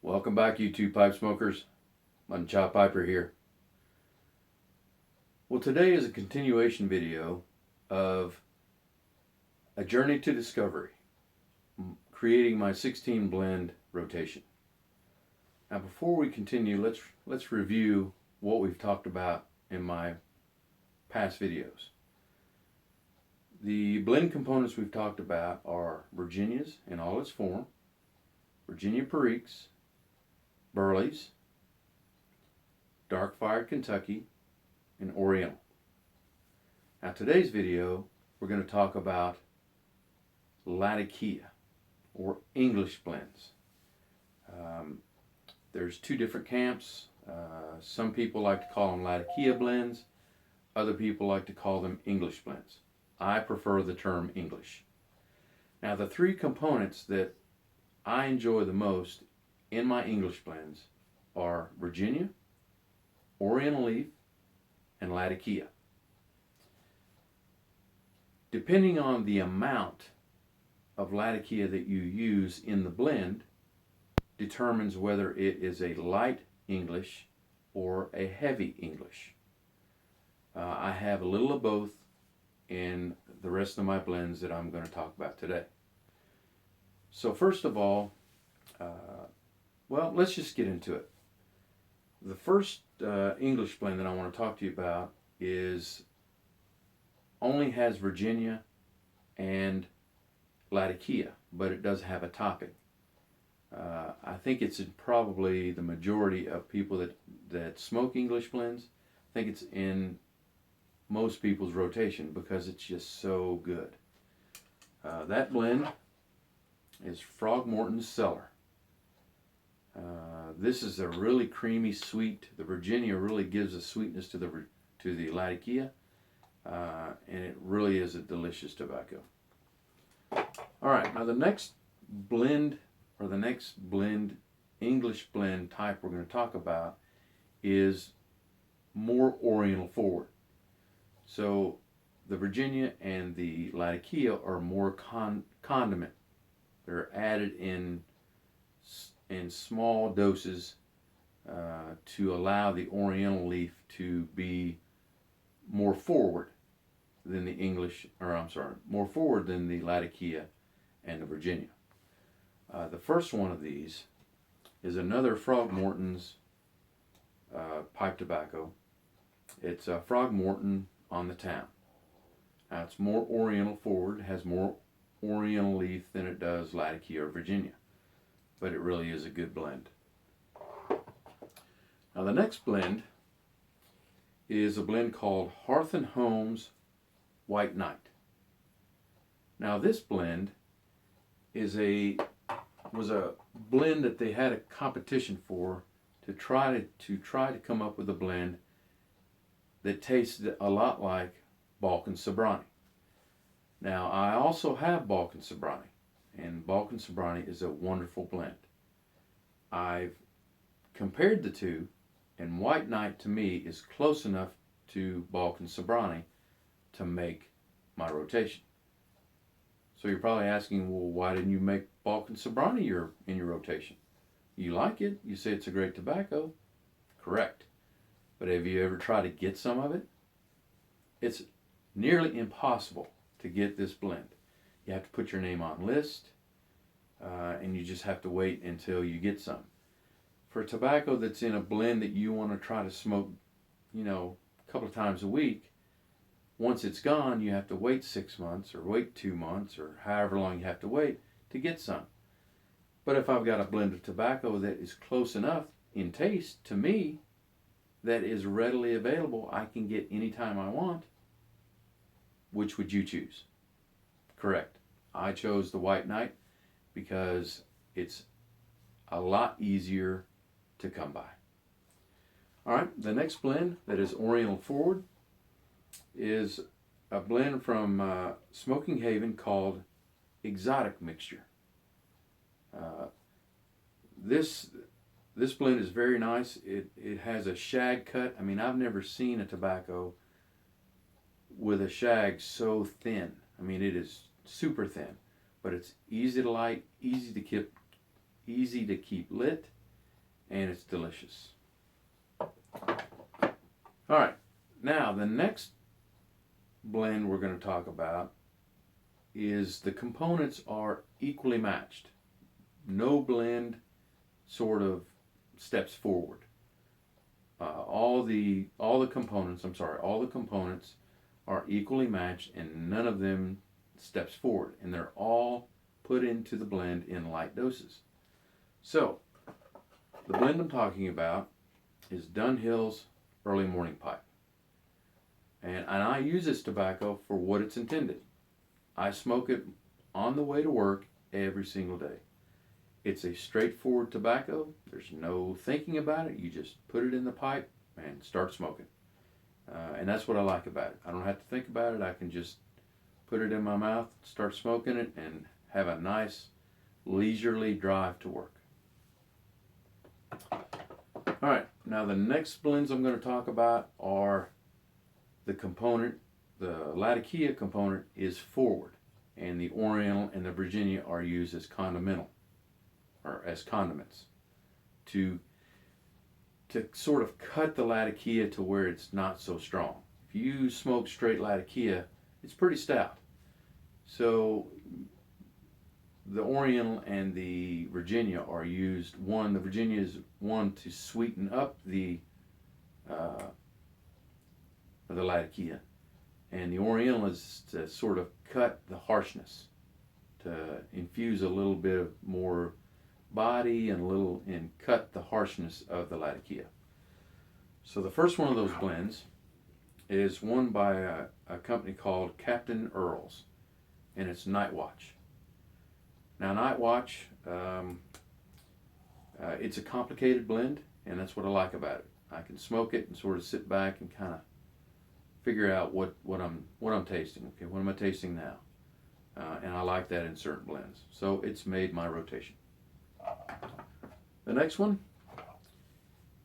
Welcome back, YouTube pipe smokers. I'm Chop Piper here. Well, today is a continuation video of a journey to discovery, creating my 16 blend rotation. Now, before we continue, let's review what we've talked about in my past videos. The blend components we've talked about are Virginias in all its form, Virginia Periques, Burleys, Dark Fired Kentucky, and Oriental. Now today's video we're going to talk about Latakia or English blends. There's two different camps. Some people like to call them Latakia blends. Other people like to call them English blends. I prefer the term English. Now the three components that I enjoy the most in my English blends are Virginia, Oriental Leaf, and Latakia. Depending on the amount of Latakia that you use in the blend determines whether it is a light English or a heavy English. I have a little of both in the rest of my blends that I'm going to talk about today. So first of all, well, let's just get into it. The first English blend that I want to talk to you about only has Virginia and Latakia, but it does have a topping. I think it's in probably the majority of people that smoke English blends. I think it's in most people's rotation because it's just so good. That blend is Mortons Seller. This is a really creamy, sweet. The Virginia really gives a sweetness to the Latakia, and it really is a delicious tobacco. All right, now the next blend English blend type we're going to talk about is more Oriental forward. So the Virginia and the Latakia are more condiment. They're added in small doses to allow the Oriental leaf to be more forward than the more forward than the Latakia and the Virginia. The first one of these is another Frog Morton's pipe tobacco. It's a Frog Morton on the town. Now it's more Oriental forward, has more Oriental leaf than it does Latakia or Virginia, but it really is a good blend. Now the next blend is a blend called Hearth and Home's White Knight. Now this blend was a blend that they had a competition for to try to come up with a blend that tasted a lot like Balkan Sobrani. Now I also have Balkan Sobrani, and Balkan Sobrani is a wonderful blend. I've compared the two, and White Knight to me is close enough to Balkan Sobrani to make my rotation. So you're probably asking, well, why didn't you make Balkan Sobrani in your rotation? You like it, you say it's a great tobacco, correct. But have you ever tried to get some of it? It's nearly impossible to get this blend. You have to put your name on list, and you just have to wait until you get some. For tobacco that's in a blend that you want to try to smoke, a couple of times a week, once it's gone, you have to wait 6 months or wait 2 months or however long you have to wait to get some. But if I've got a blend of tobacco that is close enough in taste to me, that is readily available, I can get anytime I want, which would you choose? Correct. I chose the White Knight because it's a lot easier to come by. All right, the next blend that is Oriental forward is a blend from Smoking Haven called Exotic Mixture. This blend is very nice. It has a shag cut. I mean, I've never seen a tobacco with a shag so thin. I mean, it is super thin, but it's easy to light, easy to keep lit, and it's delicious. All right, now the next blend we're going to talk about is the components are equally matched. No blend sort of steps forward. All the components are equally matched, and none of them steps forward, and they're all put into the blend in light doses. So the blend I'm talking about is Dunhill's Early Morning Pipe, and I use this tobacco for what it's intended. I smoke it on the way to work every single day. It's a straightforward tobacco. There's no thinking about it. You just put it in the pipe and start smoking. And that's what I like about it. I don't have to think about it. I can just put it in my mouth, start smoking it, and have a nice leisurely drive to work. All right, now the next blends I'm going to talk about are the component. The Latakia component is forward, and the Oriental and the Virginia are used as condiments to sort of cut the Latakia to where it's not so strong. If you smoke straight Latakia, it's pretty stout. So the Oriental and the Virginia are used. The Virginia is one to sweeten up the Latakia, and the Oriental is to sort of cut the harshness, to infuse a little bit of more body and cut the harshness of the Latakia. So the first one of those blends is one by a company called Captain Earl's, and it's Night Watch. Now Night Watch, it's a complicated blend, and that's what I like about it. I can smoke it and sort of sit back and kind of figure out what I'm tasting. Okay, what am I tasting now? And I like that in certain blends. So it's made my rotation. The next one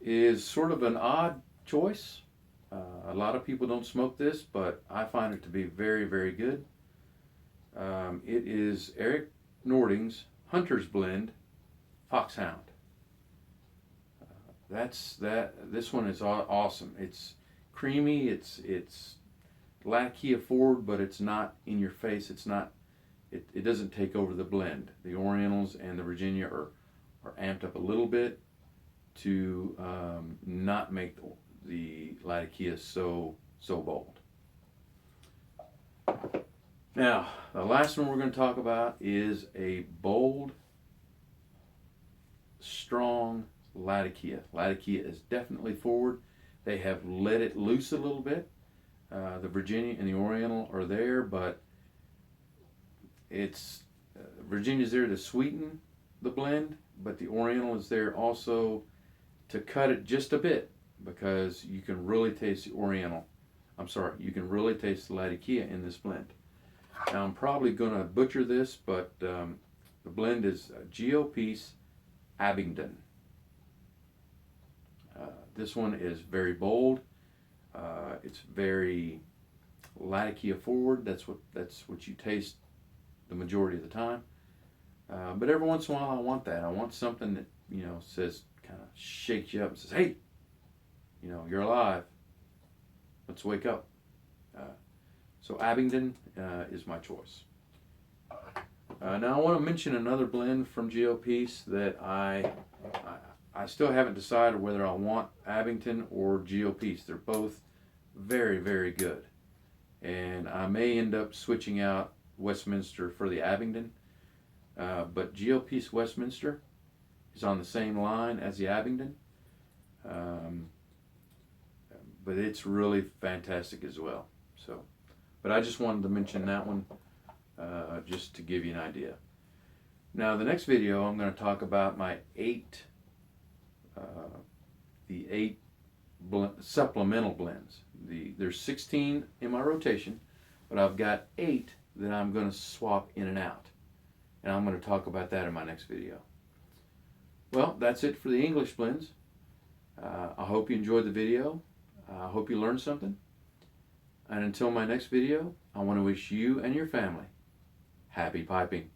is sort of an odd choice. A lot of people don't smoke this, but I find it to be very, very good. It is Eric Nording's Hunter's Blend Foxhound. This one is awesome. It's creamy. It's Latakia forward, but it's not in your face. It doesn't take over the blend. The Orientals and the Virginia are amped up a little bit to not make the Latakia so bold. Now, the last one we're going to talk about is a bold, strong Latakia. Latakia is definitely forward. They have let it loose a little bit. The Virginia and the Oriental are there, but it's Virginia's there to sweeten the blend, but the Oriental is there also to cut it just a bit, because you can really taste the Oriental. You can really taste the Latakia in this blend. Now I'm probably going to butcher this, but the blend is GOP's Abington. This one is very bold. It's very Latakia forward. That's what you taste the majority of the time. But every once in a while, I want that. I want something that says, kind of shakes you up and says, "Hey, you're alive. Let's wake up." So Abington is my choice. Now I want to mention another blend from GOP's that I still haven't decided whether I want Abington or GOP's. They're both very, very good. And I may end up switching out Westminster for the Abington. But GOP's Westminster is on the same line as the Abington. But it's really fantastic as well. But I just wanted to mention that one just to give you an idea. Now the next video I'm going to talk about my eight supplemental blends. There's 16 in my rotation, but I've got 8 that I'm going to swap in and out. And I'm going to talk about that in my next video. Well, that's it for the English blends. I hope you enjoyed the video. I hope you learned something. And until my next video, I want to wish you and your family happy piping.